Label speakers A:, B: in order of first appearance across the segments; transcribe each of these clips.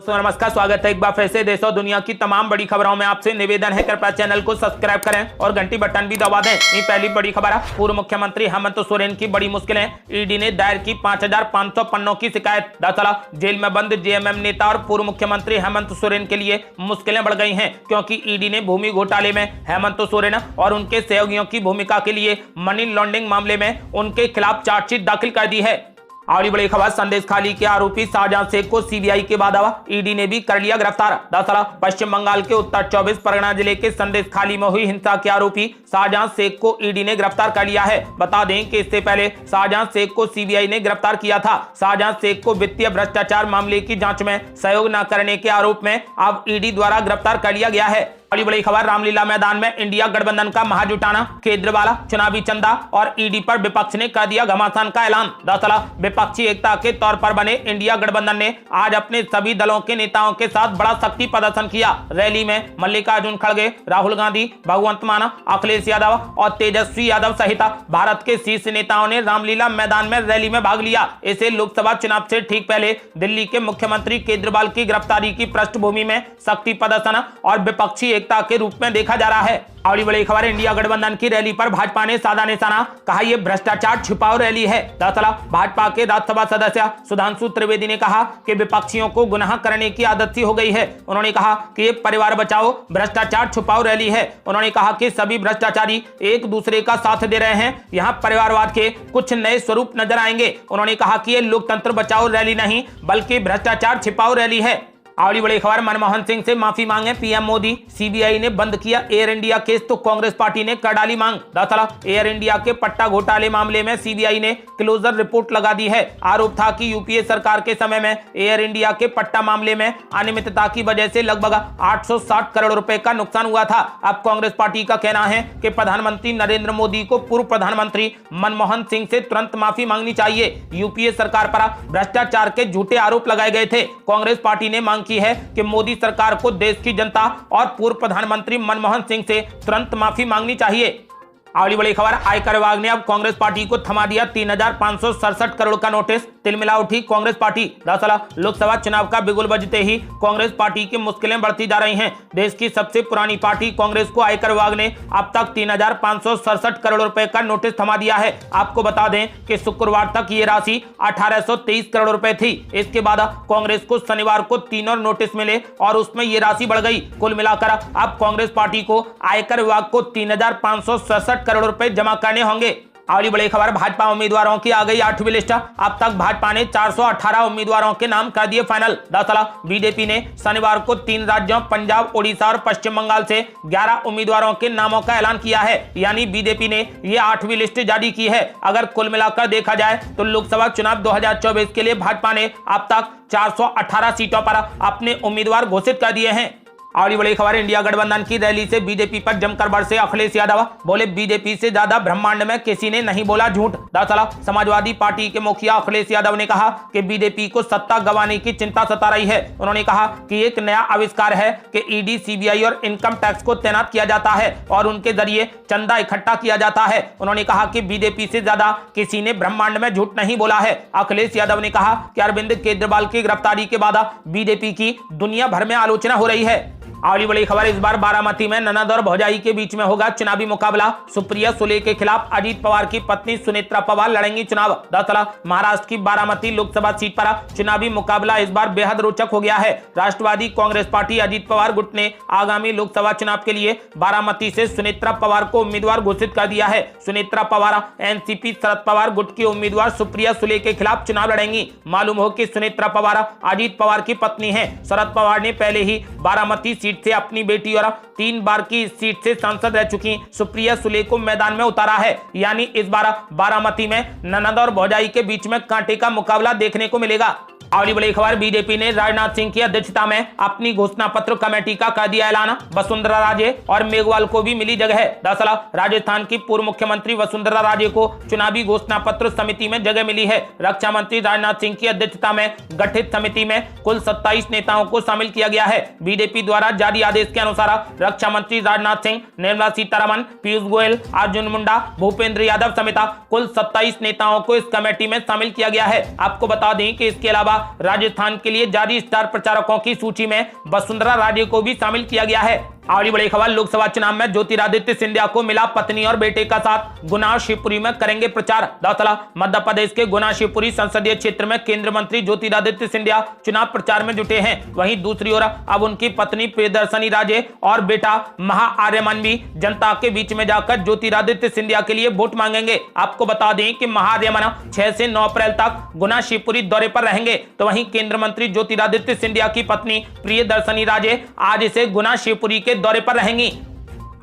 A: दोस्तों नमस्कार, स्वागत है एक बार फिर से देश और दुनिया की तमाम बड़ी खबरों में। आपसे निवेदन है कृपया चैनल को सब्सक्राइब करें और घंटी बटन भी दबा दें। ये पहली बड़ी खबर है, पूर्व मुख्यमंत्री हेमंत सोरेन की बड़ी मुश्किलें। ईडी ने दायर की 5500 पन्नों की शिकायत। दरअसल जेल में बंद जेएमएम नेता और पूर्व मुख्यमंत्री हेमंत सोरेन के लिए मुश्किलें बढ़ गई हैं, क्योंकि ईडी ने भूमि घोटाले में हेमंत सोरेन और उनके सहयोगियों की भूमिका के लिए मनी लॉन्ड्रिंग मामले में उनके खिलाफ चार्जशीट दाखिल कर दी है। और बड़ी खबर, संदेश खाली के आरोपी शाहजहां शेख को सीबीआई के बाद ईडी ने भी कर लिया गिरफ्तार। दरअसल पश्चिम बंगाल के उत्तर 24 परगना जिले के संदेश खाली में हुई हिंसा के आरोपी शाहजहां शेख को ईडी ने गिरफ्तार कर लिया है। बता दें कि इससे पहले शाहजहां शेख को सीबीआई ने गिरफ्तार किया था। शाहजहां शेख को वित्तीय भ्रष्टाचार मामले की जांच में सहयोग न करने के आरोप में अब ईडी द्वारा गिरफ्तार कर लिया गया है। बड़ी खबर, रामलीला मैदान में इंडिया गठबंधन का महाजुटाना, केजरीवाल चुनावी चंदा और ईडी पर विपक्ष ने कर दिया घमासान का ऐलान। दरअसल विपक्षी एकता के तौर पर बने इंडिया गठबंधन ने आज अपने सभी दलों के नेताओं के साथ बड़ा शक्ति प्रदर्शन किया। रैली में मल्लिकार्जुन खड़गे, राहुल गांधी, भगवंत मान, अखिलेश यादव और तेजस्वी यादव सहित भारत के शीर्ष नेताओं ने रामलीला मैदान में रैली में भाग लिया। इसे लोकसभा चुनाव से ठीक पहले दिल्ली के मुख्यमंत्री केजरीवाल की गिरफ्तारी की पृष्ठभूमि में शक्ति प्रदर्शन और विपक्षी एकता के रूप में देखा जा रहा है। और बड़ी खबर, इंडिया गठबंधन की रैली पर भाजपा ने साधा निशाना, कहा यह भ्रष्टाचार छिपाओ रैली है। दरअसल भाजपा के राज्यसभा सदस्य सुधांशु त्रिवेदी ने कहा कि विपक्षियों को गुनाह करने की आदत सी हो गई है। उन्होंने कहा कि ये परिवार बचाओ भ्रष्टाचार छुपाओ रैली है। उन्होंने कहा कि सभी भ्रष्टाचारी एक दूसरे का साथ दे रहे हैं, यहाँ परिवारवाद के कुछ नए स्वरूप नजर आएंगे। उन्होंने कहा कि ये लोकतंत्र बचाओ रैली नहीं बल्कि भ्रष्टाचार छिपाओ रैली है। और बड़ी खबर, मनमोहन सिंह से माफी मांगे पीएम मोदी, सीबीआई ने बंद किया एयर इंडिया केस तो कांग्रेस पार्टी ने कर डाली मांग। दरअसल एयर इंडिया के पट्टा घोटाले मामले में सीबीआई ने क्लोजर रिपोर्ट लगा दी है। आरोप था कि यूपीए सरकार के समय में एयर इंडिया के पट्टा मामले में अनियमितता की वजह से लगभग 860 करोड़ रुपए का नुकसान हुआ था। अब कांग्रेस पार्टी का कहना है कि प्रधानमंत्री नरेंद्र मोदी को पूर्व प्रधानमंत्री मनमोहन सिंह से तुरंत माफी मांगनी चाहिए। यूपीए सरकार पर भ्रष्टाचार के झूठे आरोप लगाए गए थे। कांग्रेस पार्टी ने मांग की है कि मोदी सरकार को देश की जनता और पूर्व प्रधानमंत्री मनमोहन सिंह से तुरंत माफी मांगनी चाहिए। अगली बड़ी खबर, आयकर विभाग ने अब कांग्रेस पार्टी को थमा दिया 3567 करोड़ का नोटिस, तिलमिला उठी कांग्रेस पार्टी। दरअसल लोकसभा चुनाव का बिगुल बजते ही कांग्रेस पार्टी की मुश्किलें बढ़ती जा रही हैं। देश की सबसे पुरानी पार्टी कांग्रेस को आयकर विभाग ने अब तक 3567 करोड़ रुपए का नोटिस थमा दिया है। आपको बता दें कि शुक्रवार तक ये राशि 1823 करोड़ रुपए थी। इसके बाद कांग्रेस को शनिवार को 3 और नोटिस मिले और उसमें ये राशि बढ़ गई। कुल मिलाकर अब कांग्रेस पार्टी को आयकर विभाग को 3567 करोड़ रुपए जमा करने होंगे। अगली बड़ी खबर, भाजपा उम्मीदवारों की आ गई 8वीं लिस्ट। अब तक भाजपा ने 418 उम्मीदवारों के नाम कर दिए फाइनल। दरअसल बीजेपी ने शनिवार को 3 राज्यों पंजाब, ओडिशा और पश्चिम बंगाल से 11 उम्मीदवारों के नामों का ऐलान किया है। यानी बीजेपी ने ये 8वीं लिस्ट जारी की है। अगर कुल मिलाकर देखा जाए तो लोकसभा चुनाव 2024 के लिए भाजपा ने अब तक 418 सीटों पर अपने उम्मीदवार घोषित कर दिए हैं। और बड़ी खबर, इंडिया गठबंधन की रैली से बीजेपी पर जमकर बरसे अखिलेश यादव, बोले बीजेपी से ज्यादा ब्रह्मांड में किसी ने नहीं बोला झूठ। दरअसल समाजवादी पार्टी के मुखिया अखिलेश यादव ने कहा कि बीजेपी को सत्ता गंवाने की चिंता सता रही है। उन्होंने कहा कि एक नया आविष्कार है कि ईडी, सीबीआई और इनकम टैक्स को तैनात किया जाता है और उनके जरिए चंदा इकट्ठा किया जाता है। उन्होंने कहा कि बीजेपी से ज्यादा किसी ने ब्रह्मांड में झूठ नहीं बोला है। अखिलेश यादव ने कहा कि अरविंद केजरीवाल की गिरफ्तारी के बाद बीजेपी की दुनिया भर में आलोचना हो रही है। अगली बड़ी खबर, इस बार बारामती में ननद और भौजाई के बीच में होगा चुनावी मुकाबला। सुप्रिया सुले के खिलाफ अजीत पवार की पत्नी सुनेत्रा पवार लड़ेंगी चुनाव। दरअसल महाराष्ट्र की बारामती लोकसभा सीट पर चुनावी मुकाबला इस बार बेहद रोचक हो गया है। राष्ट्रवादी कांग्रेस पार्टी अजीत पवार गुट ने आगामी लोकसभा चुनाव के लिए बारामती से सुनेत्रा पवार को उम्मीदवार घोषित कर दिया है। सुनेत्रा पवार एनसीपी शरद पवार गुट की उम्मीदवार सुप्रिया सुले के खिलाफ चुनाव लड़ेंगी। मालूम हो कि सुनेत्रा पवार अजीत पवार की पत्नी है। शरद पवार ने पहले ही बारामती सीट से अपनी बेटी और 3 बार की इस सीट से सांसद रह चुकी सुप्रिया सुले को मैदान में उतारा है। यानी इस बार बारामती में ननद और भौजाई के बीच में कांटे का मुकाबला देखने को मिलेगा। अगली बड़ी खबर, बीजेपी ने राजनाथ सिंह की अध्यक्षता में अपनी घोषणा पत्र कमेटी का कर दिया ऐलान। वसुंधरा राजे और मेघवाल को भी मिली जगह। दरअसल राजस्थान की पूर्व मुख्यमंत्री वसुंधरा राजे को चुनावी घोषणा पत्र समिति में जगह मिली है। रक्षा मंत्री राजनाथ सिंह की अध्यक्षता में गठित समिति में कुल 27 नेताओं को शामिल किया गया है। बीजेपी द्वारा जारी आदेश के अनुसार रक्षा मंत्री राजनाथ सिंह, निर्मला सीतारमण, पीयूष गोयल, अर्जुन मुंडा, भूपेंद्र यादव समेत कुल 27 नेताओं को इस कमेटी में शामिल किया गया है। आपको बता दें कि इसके अलावा राजस्थान के लिए जारी स्टार प्रचारकों की सूची में वसुंधरा राजे को भी शामिल किया गया है। अगली बड़ी खबर, लोकसभा चुनाव में ज्योतिरादित्य सिंधिया को मिला पत्नी और बेटे का साथ, गुना शिवपुरी में करेंगे प्रचार। दरअसल मध्य प्रदेश के गुना शिवपुरी संसदीय क्षेत्र में केंद्रीय मंत्री ज्योतिरादित्य सिंधिया चुनाव प्रचार में जुटे हैं। वहीं दूसरी ओर अब उनकी पत्नी प्रियदर्शनी राजे और बेटा महाआर्यमन भी जनता के बीच में जाकर ज्योतिरादित्य सिंधिया के लिए वोट मांगेंगे। आपको बता दें कि महाआर्यमन 6 से 9 अप्रैल तक गुना शिवपुरी दौरे पर रहेंगे। तो वहीं केंद्रीय मंत्री ज्योतिरादित्य सिंधिया की पत्नी प्रियदर्शनी राजे आज से गुना शिवपुरी के दौरे पर रहेंगी।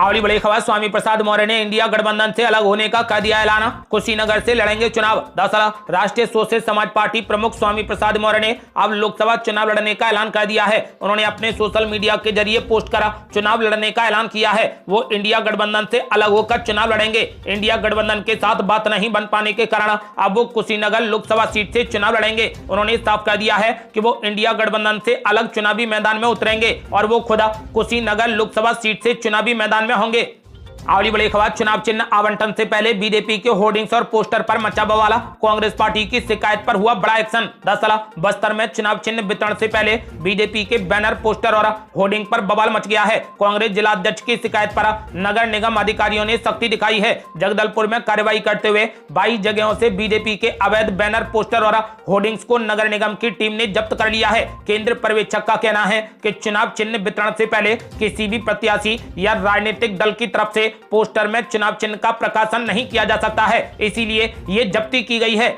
A: अगली बड़ी खबर, स्वामी प्रसाद मौर्य ने इंडिया गठबंधन से अलग होने का कर दिया ऐलान, कुशीनगर से लड़ेंगे चुनाव। दरअसल राष्ट्रीय सोशलिस्ट समाज पार्टी प्रमुख स्वामी प्रसाद मौर्य ने अब लोकसभा चुनाव लड़ने का ऐलान कर दिया है। उन्होंने अपने सोशल मीडिया के जरिए पोस्ट कर चुनाव लड़ने का ऐलान किया है। वो इंडिया गठबंधन से अलग होकर चुनाव लड़ेंगे। इंडिया गठबंधन के साथ बात नहीं बन पाने के कारण अब वो कुशीनगर लोकसभा सीट से चुनाव लड़ेंगे। उन्होंने साफ कर दिया है कि वो इंडिया गठबंधन से अलग चुनावी मैदान में उतरेंगे और वो खुद कुशीनगर लोकसभा सीट से चुनावी मैदान में होंगे। अगली बड़ी खबर, चुनाव चिन्ह आवंटन से पहले बीजेपी के होर्डिंग्स और पोस्टर पर मचा बवाल, कांग्रेस पार्टी की शिकायत पर हुआ बड़ा एक्शन। दरअसल बस्तर में चुनाव चिन्ह वितरण से पहले बीजेपी के बैनर, पोस्टर और होर्डिंग पर बवाल मच गया है। कांग्रेस जिला अध्यक्ष की शिकायत पर नगर निगम अधिकारियों ने सख्ती दिखाई है। जगदलपुर में कार्रवाई करते हुए 22 जगहों से बीजेपी के अवैध बैनर, पोस्टर और होर्डिंग्स को नगर निगम की टीम ने जब्त कर लिया है। केंद्रीय पर्यवेक्षक का कहना है कि चुनाव चिन्ह वितरण से पहले किसी भी प्रत्याशी या राजनीतिक दल की तरफ से पोस्टर में चुनाव चिन्ह का प्रकाशन नहीं किया जा सकता है, इसीलिए ये जब्ती की गई है।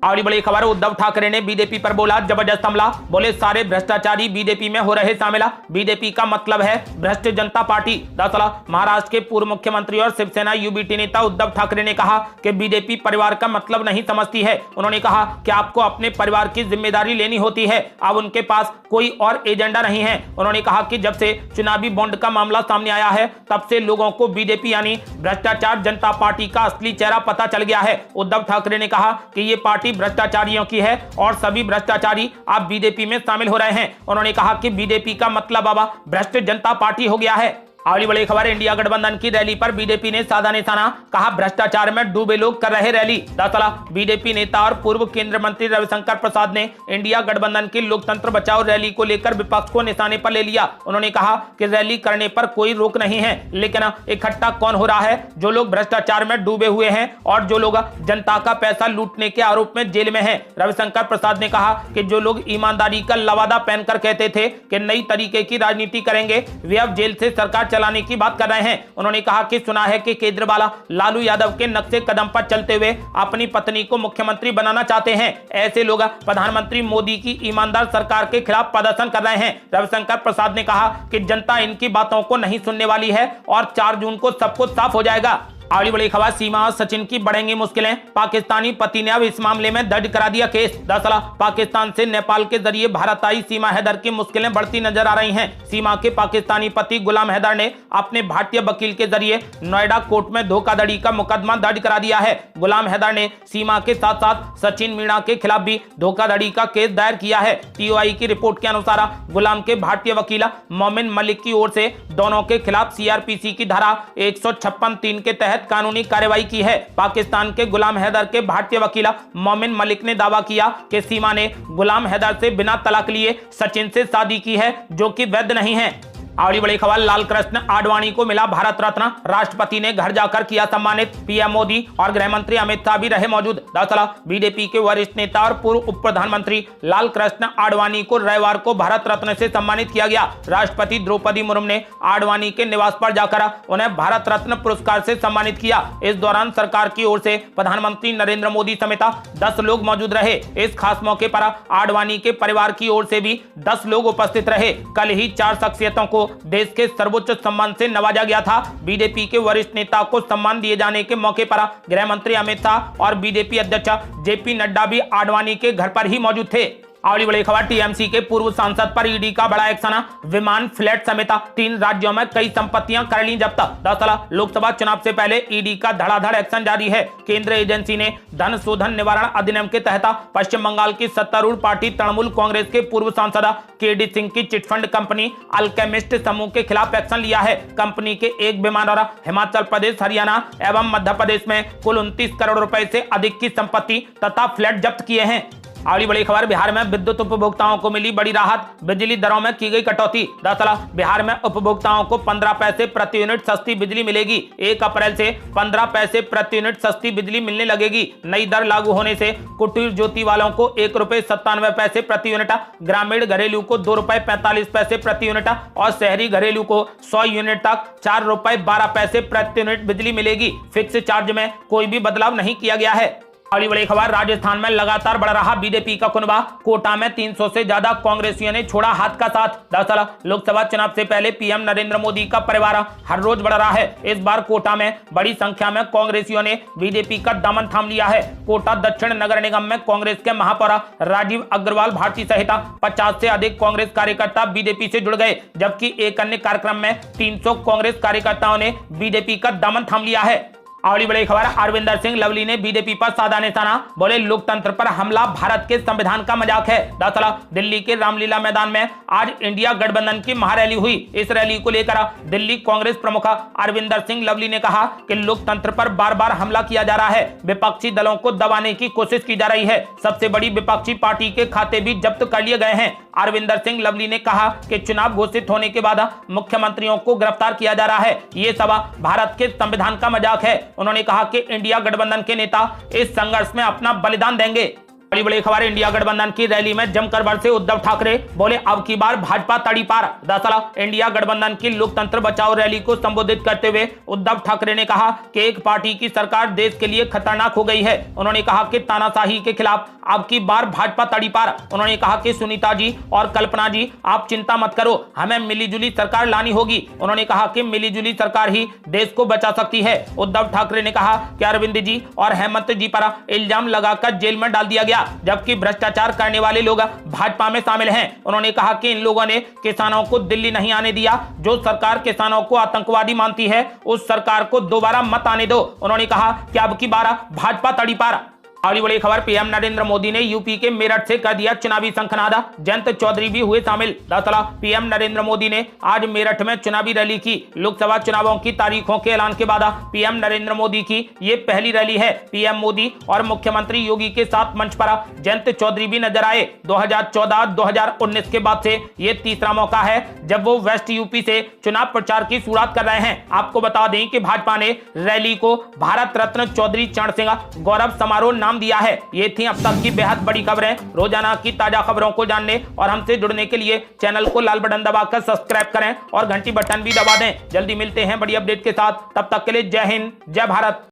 A: अगली बड़ी खबर, उद्धव ठाकरे ने बीजेपी पर बोला जबरदस्त हमला, बोले सारे भ्रष्टाचारी बीजेपी में हो रहे शामिल। बीजेपी का मतलब है भ्रष्ट जनता पार्टी। दरअसल महाराष्ट्र के पूर्व मुख्यमंत्री और शिवसेना यूबीटी नेता उद्धव ठाकरे ने कहा कि बीजेपी परिवार का मतलब नहीं समझती है। उन्होंने कहा कि आपको अपने परिवार की जिम्मेदारी लेनी होती है, अब उनके पास कोई और एजेंडा नहीं है। उन्होंने कहा कि जब से चुनावी बॉन्ड का मामला सामने आया है तब से लोगों को बीजेपी यानी भ्रष्टाचार जनता पार्टी का असली चेहरा पता चल गया है। उद्धव ठाकरे ने कहा कि ये पार्टी भ्रष्टाचारियों की है और सभी भ्रष्टाचारी आप बीजेपी में शामिल हो रहे हैं। उन्होंने कहा कि बीजेपी का मतलब अब भ्रष्ट जनता पार्टी हो गया है। अगली बड़ी खबर, इंडिया गठबंधन की रैली पर बीजेपी ने साधा निशाना, कहा भ्रष्टाचार में डूबे लोग कर रहे रैली। दरअसल बीजेपी नेता और पूर्व केंद्रीय मंत्री रविशंकर प्रसाद ने इंडिया गठबंधन की लोकतंत्र बचाओ रैली को लेकर विपक्ष को निशाने पर ले लिया। उन्होंने कहा कि रैली करने पर कोई रोक नहीं है, लेकिन इकट्ठा कौन हो रहा है? जो लोग भ्रष्टाचार में डूबे हुए हैं और जो लोग जनता का पैसा लूटने के आरोप में जेल में है। रविशंकर प्रसाद ने कहा कि जो लोग ईमानदारी का लवादा पहनकर कहते थे कि नई तरीके की राजनीति करेंगे, वे अब जेल से सरकार चलाने की बात कर रहे हैं। उन्होंने कहा कि सुना है कि केजरीवाल लालू यादव के नक्शे कदम पर चलते हुए अपनी पत्नी को मुख्यमंत्री बनाना चाहते हैं। ऐसे लोग प्रधानमंत्री मोदी की ईमानदार सरकार के खिलाफ प्रदर्शन कर रहे हैं। रविशंकर प्रसाद ने कहा कि जनता इनकी बातों को नहीं सुनने वाली है और 4 जून को सब कुछ साफ हो जाएगा। अगली बड़ी खबर, सीमा और सचिन की बढ़ेंगी मुश्किलें, पाकिस्तानी पति ने अब इस मामले में दर्ज करा दिया केस। दरअसल पाकिस्तान से नेपाल के जरिए भारत आई सीमा हैदर की मुश्किलें बढ़ती नजर आ रही हैं। सीमा के पाकिस्तानी पति गुलाम हैदर ने अपने भारतीय वकील के जरिए नोएडा कोर्ट में धोखाधड़ी का मुकदमा दर्ज करा दिया है। गुलाम हैदर ने सीमा के साथ साथ सचिन मीणा के खिलाफ भी धोखाधड़ी का केस दायर किया है। टीओआई की रिपोर्ट के अनुसार गुलाम के भारतीय वकील मोमिन मलिक की ओर से दोनों के खिलाफ सीआरपीसी की धारा 156(3) के तहत कानूनी कार्रवाई की है। पाकिस्तान के गुलाम हैदर के भारतीय वकील मोमिन मलिक ने दावा किया कि सीमा ने गुलाम हैदर से बिना तलाक लिए सचिन से शादी की है, जो कि वैध नहीं है। अगली बड़ी खबर, लाल कृष्ण आडवाणी को मिला भारत रत्न, राष्ट्रपति ने घर जाकर किया सम्मानित। पीएम मोदी और गृह मंत्री अमित शाह भी रहे मौजूद। दरअसल बीजेपी के वरिष्ठ नेता और पूर्व उप प्रधानमंत्री लाल कृष्ण आडवाणी को रविवार को भारत रत्न से सम्मानित किया गया। राष्ट्रपति द्रौपदी मुर्मू ने आडवाणी के निवास पर जाकर उन्हें भारत रत्न पुरस्कार से सम्मानित किया। इस दौरान सरकार की ओर से प्रधानमंत्री नरेंद्र मोदी समेत 10 लोग मौजूद रहे। इस खास मौके पर आडवाणी के परिवार की ओर से भी 10 लोग उपस्थित रहे। कल ही 4 शख्सियतों को देश के सर्वोच्च सम्मान से नवाजा गया था। बीजेपी के वरिष्ठ नेता को सम्मान दिए जाने के मौके पर गृह मंत्री अमित शाह और बीजेपी अध्यक्ष जेपी नड्डा भी आडवाणी के घर पर ही मौजूद थे। अगली बड़ी खबर, टीएमसी के पूर्व सांसद पर ईडी का बड़ा एक्शन, विमान, फ्लैट समेत 3 राज्यों में कई संपत्तियां कर ली जब्त। दरअसल लोकसभा चुनाव से पहले ईडी का धड़ाधड़ एक्शन जारी है। केंद्रीय एजेंसी ने धन शोधन निवारण अधिनियम के तहत पश्चिम बंगाल की सत्तारूढ़ पार्टी तृणमूल कांग्रेस के पूर्व सांसद केडी सिंह की चिटफंड कंपनी अल्केमिस्ट समूह के खिलाफ एक्शन लिया है। कंपनी के एक विमान और हिमाचल प्रदेश, हरियाणा एवं मध्य प्रदेश में कुल 29 करोड़ रुपए से अधिक की संपत्ति तथा फ्लैट जब्त किए हैं। अगली बड़ी खबर, बिहार में विद्युत उपभोक्ताओं को मिली बड़ी राहत, बिजली दरों में की गई कटौती। दरअसल बिहार में उपभोक्ताओं को 15 पैसे प्रति यूनिट सस्ती बिजली मिलेगी। 1 अप्रैल से 15 पैसे प्रति यूनिट सस्ती बिजली मिलने लगेगी। नई दर लागू होने से कुटीर ज्योति वालों को 1 रुपए 97 पैसे प्रति यूनिट, ग्रामीण घरेलू को 2 रुपए 45 पैसे प्रति यूनिट और शहरी घरेलू को 100 यूनिट तक 4 रुपए 12 पैसे प्रति यूनिट बिजली मिलेगी। फिक्स चार्ज में कोई भी बदलाव नहीं किया गया है। अगली बड़ी खबर, राजस्थान में लगातार बढ़ रहा बीजेपी का कुनबा, कोटा में 300 से ज्यादा कांग्रेसियों ने छोड़ा हाथ का साथ। दरअसल लोकसभा चुनाव से पहले पीएम नरेंद्र मोदी का परिवार हर रोज बढ़ रहा है। इस बार कोटा में बड़ी संख्या में कांग्रेसियों ने बीजेपी का दामन थाम लिया है। कोटा दक्षिण नगर निगम में कांग्रेस के महापौर राजीव अग्रवाल भारती सहित 50 से अधिक कांग्रेस कार्यकर्ता बीजेपी से जुड़ गए, जबकि एक अन्य कार्यक्रम में 300 कांग्रेस कार्यकर्ताओं ने बीजेपी का दामन थाम लिया है। अगली बड़ी खबर, अरविंदर सिंह लवली ने बीजेपी पर साधा निशाना, बोले लोकतंत्र पर हमला भारत के संविधान का मजाक है। दरअसल दिल्ली के रामलीला मैदान में आज इंडिया गठबंधन की महारैली हुई। इस रैली को लेकर दिल्ली कांग्रेस प्रमुख अरविंदर सिंह लवली ने कहा कि लोकतंत्र पर बार बार हमला किया जा रहा है, विपक्षी दलों को दबाने की कोशिश की जा रही है, सबसे बड़ी विपक्षी पार्टी के खाते भी जब्त कर लिए गए हैं। अरविंदर सिंह लवली ने कहा कि चुनाव घोषित होने के बाद मुख्यमंत्रियों को गिरफ्तार किया जा रहा है, ये सब भारत के संविधान का मजाक है। उन्होंने कहा कि इंडिया गठबंधन के नेता इस संघर्ष में अपना बलिदान देंगे। बड़ी बड़ी खबर, इंडिया गठबंधन की रैली में जमकर बरसे उद्धव ठाकरे, बोले अब की बार भाजपा तड़ी पार। दरअसल इंडिया गठबंधन की लोकतंत्र बचाओ रैली को संबोधित करते हुए उद्धव ठाकरे ने कहा कि एक पार्टी की सरकार देश के लिए खतरनाक हो गई है। उन्होंने कहा कि तानाशाही के खिलाफ अब की बार भाजपा तड़ी पार। उन्होंने कहा कि सुनीता जी और कल्पना जी आप चिंता मत करो, हमें मिलीजुली सरकार लानी होगी। उन्होंने कहा कि मिलीजुली सरकार ही देश को बचा सकती है। उद्धव ठाकरे ने कहा कि अरविंद जी और हेमंत जी पर इल्जाम लगाकर जेल में डाल दिया गया, जबकि भ्रष्टाचार करने वाले लोग भाजपा में शामिल हैं। उन्होंने कहा कि इन लोगों ने किसानों को दिल्ली नहीं आने दिया। जो सरकार किसानों को आतंकवादी मानती है उस सरकार को दोबारा मत आने दो। उन्होंने कहा कि अब की बार भाजपा तड़ी पार। अगली बड़ी खबर, पीएम नरेंद्र मोदी ने यूपी के मेरठ से कर दिया चुनावी शंखनाद, जयंत चौधरी भी हुए शामिल। दरअसल पीएम नरेंद्र मोदी ने आज मेरठ में चुनावी रैली की। लोकसभा चुनावों की तारीखों के ऐलान के बाद पीएम नरेंद्र मोदी की ये पहली रैली है। पीएम मोदी और मुख्यमंत्री योगी के साथ मंच पर जयंत चौधरी भी नजर आए। 2014-2019 के बाद से ये तीसरा मौका है जब वो वेस्ट यूपी से चुनाव प्रचार की शुरुआत कर रहे हैं। आपको बता दें कि भाजपा ने रैली को भारत रत्न चौधरी चरण सिंह गौरव समारोह दिया है। ये थी अब तक की बेहद बड़ी खबरें। रोजाना की ताजा खबरों को जानने और हमसे जुड़ने के लिए चैनल को लाल बटन दबाकर सब्सक्राइब करें और घंटी बटन भी दबा दें। जल्दी मिलते हैं बड़ी अपडेट के साथ, तब तक के लिए जय हिंद, जय भारत।